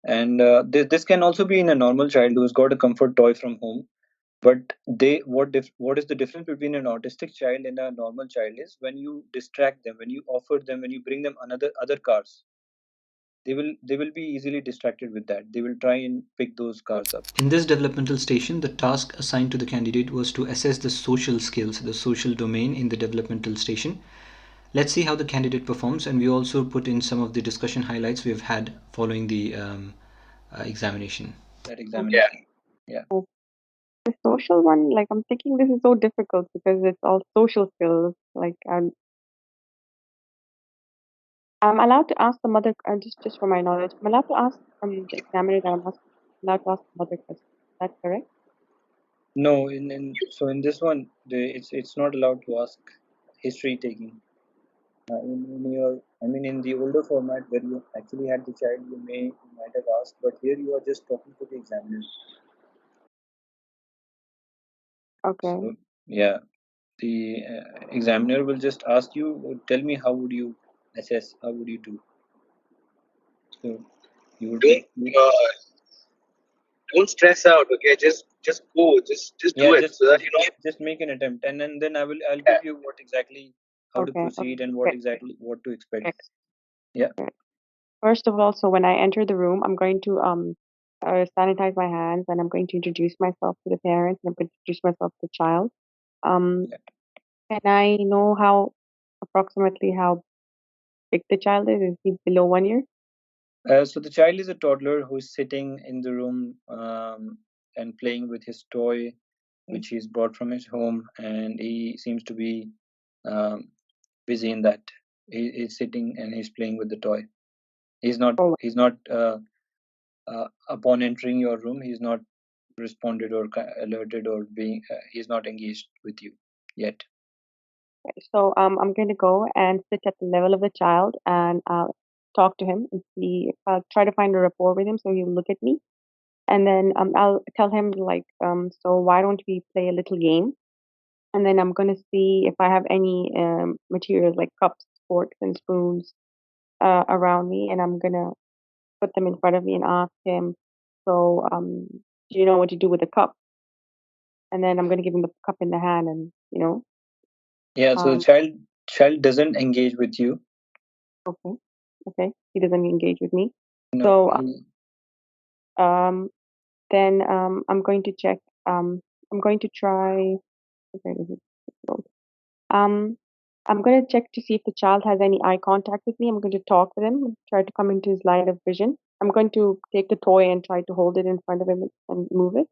And this can also be in a normal child who's got a comfort toy from home. But what is the difference between an autistic child and a normal child is when you distract them, when you offer them, when you bring them another other cars, they will be easily distracted with that. They will try and pick those cars up. In this developmental station, the task assigned to the candidate was to assess the social skills, the social domain in the developmental station. Let's see how the candidate performs, and we also put in some of the discussion highlights we've had following the examination. That Okay. examination. Yeah. The social one, like I'm thinking this is so difficult because it's all social skills. Like I'm allowed to ask the mother, just for my knowledge, I'm allowed to ask the examiner that allowed to ask the mother question. Is that correct? No, in this one, it's not allowed to ask history taking. In your, I mean, in the older format where you actually had the child, you might have asked, but here you are just talking to the examiner. Okay. So yeah, the examiner will just ask you, tell me how would you assess, how would you do. So you would Don't stress out. Okay, just go. Just yeah, do it so that just make an attempt, and then I'll Yeah. give you what exactly how to Okay. proceed and Okay. what to expect. Okay. Yeah. Okay. First of all, so when I enter the room, I'm going to sanitize my hands and I'm going to introduce myself to the parents and I'm going to introduce myself to the child. Um, Yeah. can I know how approximately how big the child is? Is he below 1 year? So the child is a toddler who's sitting in the room and playing with his toy, which he's brought from his home, and he seems to be um, busy in that. He's sitting and he's playing with the toy. He's not. Oh, He's not. Upon entering your room, he's not responded or alerted or being. He's not engaged with you yet. so I'm going to go and sit at the level of the child and talk to him and see. Try to find a rapport with him so he'll look at me, and then I'll tell him like so why don't we play a little game? And then I'm gonna see if I have any materials like cups, forks, and spoons around me, and I'm gonna put them in front of me and ask him, so do you know what to do with a cup? And then I'm gonna give him the cup in the hand, and Yeah. So the um, child doesn't engage with you. okay, okay, he doesn't engage with me. No. So um, then I'm going to check. I'm going to try. Okay, this is difficult. Um, I'm going to check to see if the child has any eye contact with me. I'm going to talk with him, try to come into his line of vision. I'm going to take the toy and try to hold it in front of him and move it.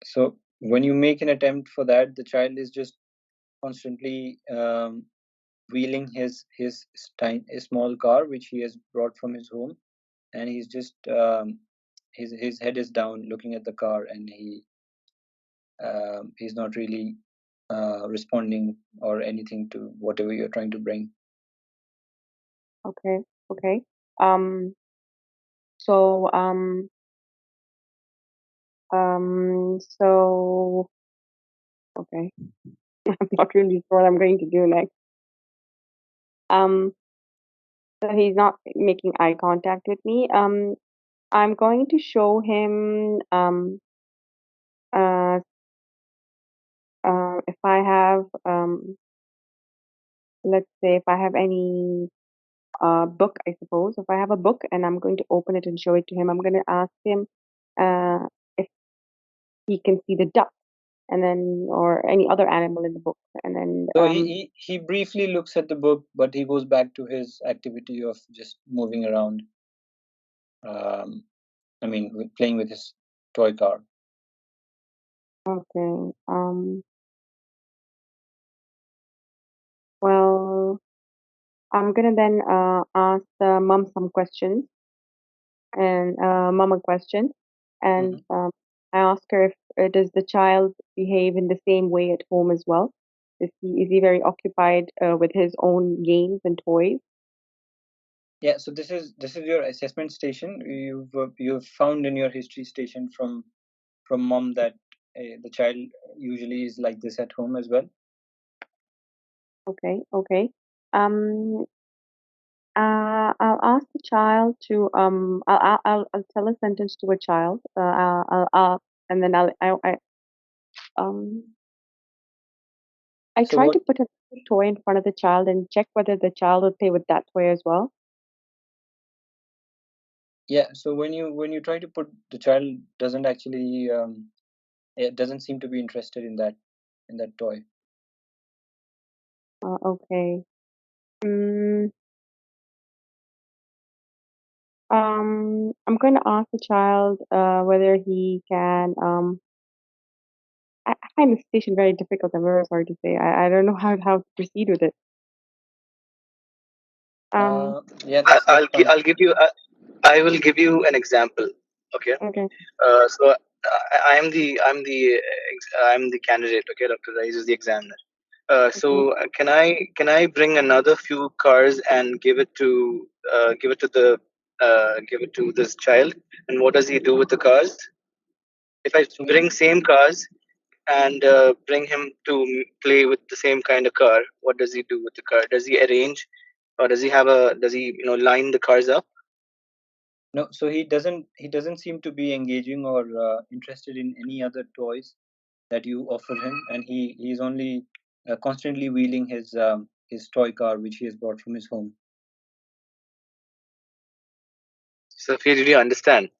So when you make an attempt for that, the child is just constantly wheeling a small car which he has brought from his home, and he's just his head is down looking at the car, and he's not really responding or anything to whatever you're trying to bring. Okay, okay. Um, so, um, so, okay. I'm not really sure what I'm going to do next. Um, so he's not making eye contact with me. I'm going to show him, uh, if I have, let's say if I have any book, I suppose. If I have a book and I'm going to open it and show it to him, I'm going to ask him if he can see the duck and then, or any other animal in the book. And then, So he briefly looks at the book, but he goes back to his activity of just moving around. I mean, playing with his toy car. okay. Well, I'm going to then ask the mom some questions and mom a question. And I ask her if does the child behave in the same way at home as well? Is he very occupied with his own games and toys? Yeah, so this is your assessment station. You've found in your history station from mom that the child usually is like this at home as well. Okay, okay. Um, I'll ask the child to I'll tell a sentence to a child. And then um I So try what? to put a toy in front of the child and check whether the child will play with that toy as well. Yeah. So when you try to put, the child doesn't actually it doesn't seem to be interested in that toy. Okay. Mm, I'm going to ask the child whether he can. I find the situation very difficult. I'm very sorry to say. I don't know how to proceed with it. Um. Yeah, that's I'll fine. I'll give you I will give you an example. Okay. Okay. So I'm the candidate. Okay, Dr. Rice is the examiner. Okay. Can I bring another few cars and give it to this child? And what does he do with the cars? If I So bring same cars and bring him to play with the same kind of car, what does he do with the car? Does he arrange, or does he line the cars up? no, so he doesn't seem to be engaging or interested in any other toys that you offer him, and he's only constantly wheeling his toy car which he has brought from his home. So if you really understand,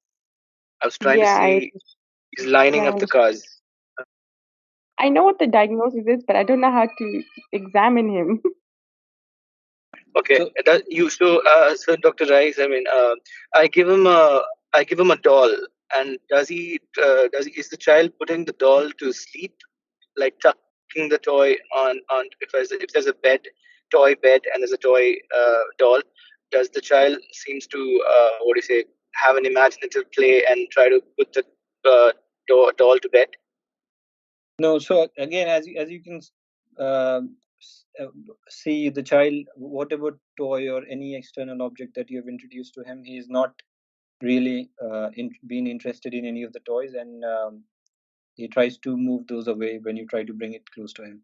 I was trying to Yeah, I see he's lining yeah, up the cars. I know what the diagnosis is, but I don't know how to examine him. Okay, So so Dr. Rice, I mean, I give him a doll, and is the child putting the doll to sleep, like tucking the toy on if there's a toy bed, and there's a toy doll, does the child seems to what do you say, have an imaginative play and try to put the doll to bed? no, so again, as you can see, the child, whatever toy or any external object that you have introduced to him, he is not really been interested in any of the toys, and he tries to move those away when you try to bring it close to him.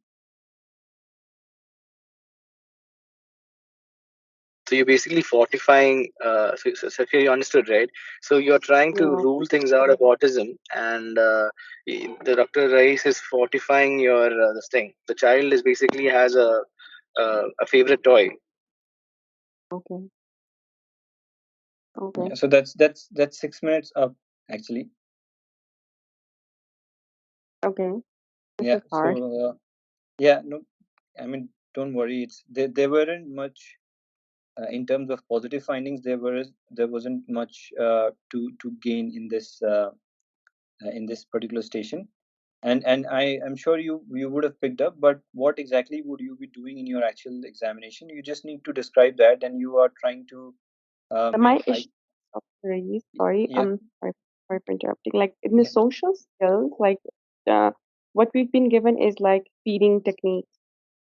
So you're basically fortifying. So if you understood, right? So you're trying to Yeah. rule things out of autism, and the Dr. Rice is fortifying your this thing. The child is basically has a favorite toy. Okay. Okay. Yeah, so that's 6 minutes up actually. Okay. This Yeah. is hard. Yeah, no, I mean, don't worry. There weren't much in terms of positive findings. There wasn't much to gain in this particular station, and I'm sure you would have picked up. But what exactly would you be doing in your actual examination? You just need to describe that, and you are trying to My I issue, oh, sorry, yeah. sorry for interrupting. Like in the Yeah. social skills, like uh, what we've been given is like feeding techniques,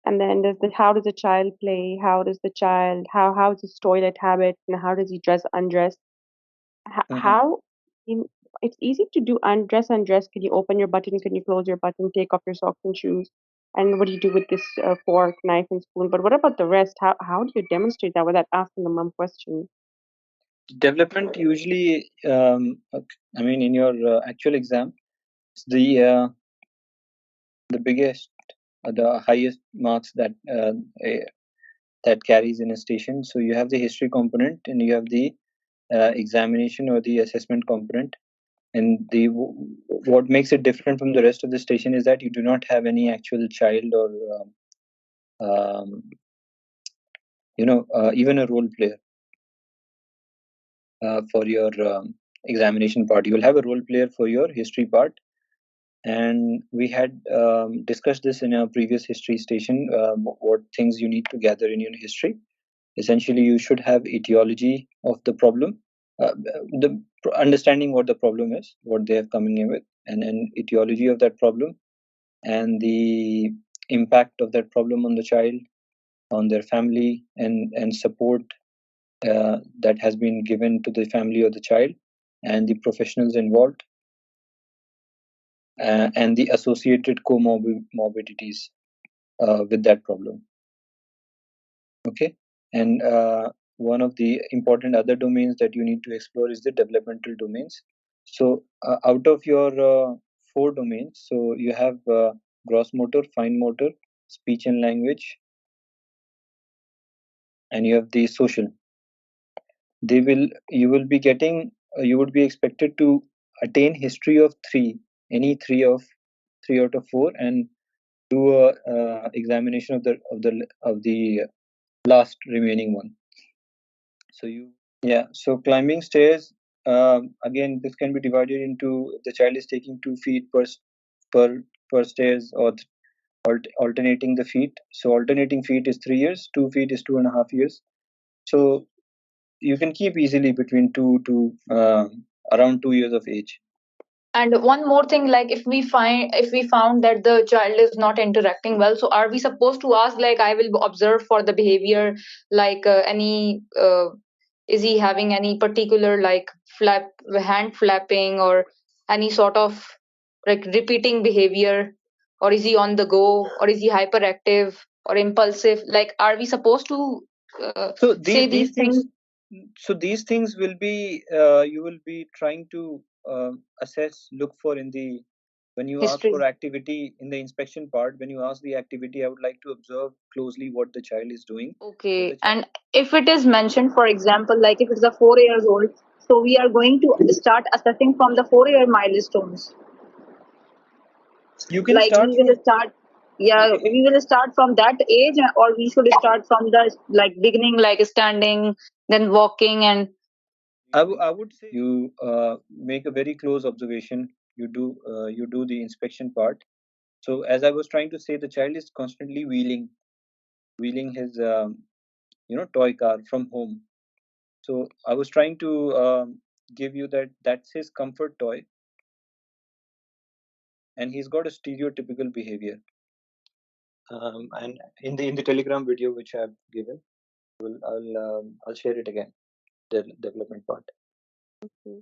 and then there's the how does the child play? How does the child how is his toilet habit, and how does he dress undress? Mhm. How in it's easy to do undress. Can you open your button? Can you close your button? Take off your socks and shoes? And what do you do with this fork, knife, and spoon? But what about the rest? How do you demonstrate that without asking the mom question? Development usually, I mean, in your actual exam, the uh, the biggest, the highest marks that carries in a station. So you have the history component, and you have the examination or the assessment component. And what makes it different from the rest of the station is that you do not have any actual child or um, even a role player for your examination part. You will have a role player for your history part, and we had discussed this in our previous history station. What things you need to gather in your history. Essentially, you should have etiology of the problem, the understanding what the problem is, what they are coming in with, and an etiology of that problem, and the impact of that problem on the child, on their family, and support that has been given to the family or the child, and the professionals involved, and the associated comorbidities with that problem. Okay, and one of the important other domains that you need to explore is the developmental domains. So out of your four domains, so you have gross motor, fine motor, speech and language, and you have the social. They will you will be getting you would be expected to attain history of three, any three out of four, and do a examination of the last remaining one. So you yeah, so climbing stairs, again this can be divided into, if the child is taking 2 feet per per stairs, or alternating the feet. So alternating feet is 3 years, 2 feet is 2.5 years. So you can keep easily between 2 to around 2 years of age. And one more thing, like if we found that the child is not interacting well, so are we supposed to ask, like, I will observe for the behavior, like any is he having any particular, like, flap hand flapping, or any sort of like repeating behavior, or is he on the go, or is he hyperactive or impulsive? Like, are we supposed to So say these these things? these things will be you will be trying to assess, look for in the, when you ask History. for activity in the inspection part. When you ask the activity, I would like to observe closely what the child is doing. If the Okay, child, and if it is mentioned, for example, like if it's a 4 years old, so we are going to start assessing from the 4 year milestones. you can Like start we will from, start, yeah, we will start from that age, or we should start from the like beginning, like standing, then walking, and I would say you make a very close observation. You do the inspection part. So as I was trying to say, the child is constantly wheeling his toy car from home. So I was trying to give you that that's his comfort toy, and he's got a stereotypical behavior. And in the Telegram video which I've given, I'll share it again. The development part. Okay.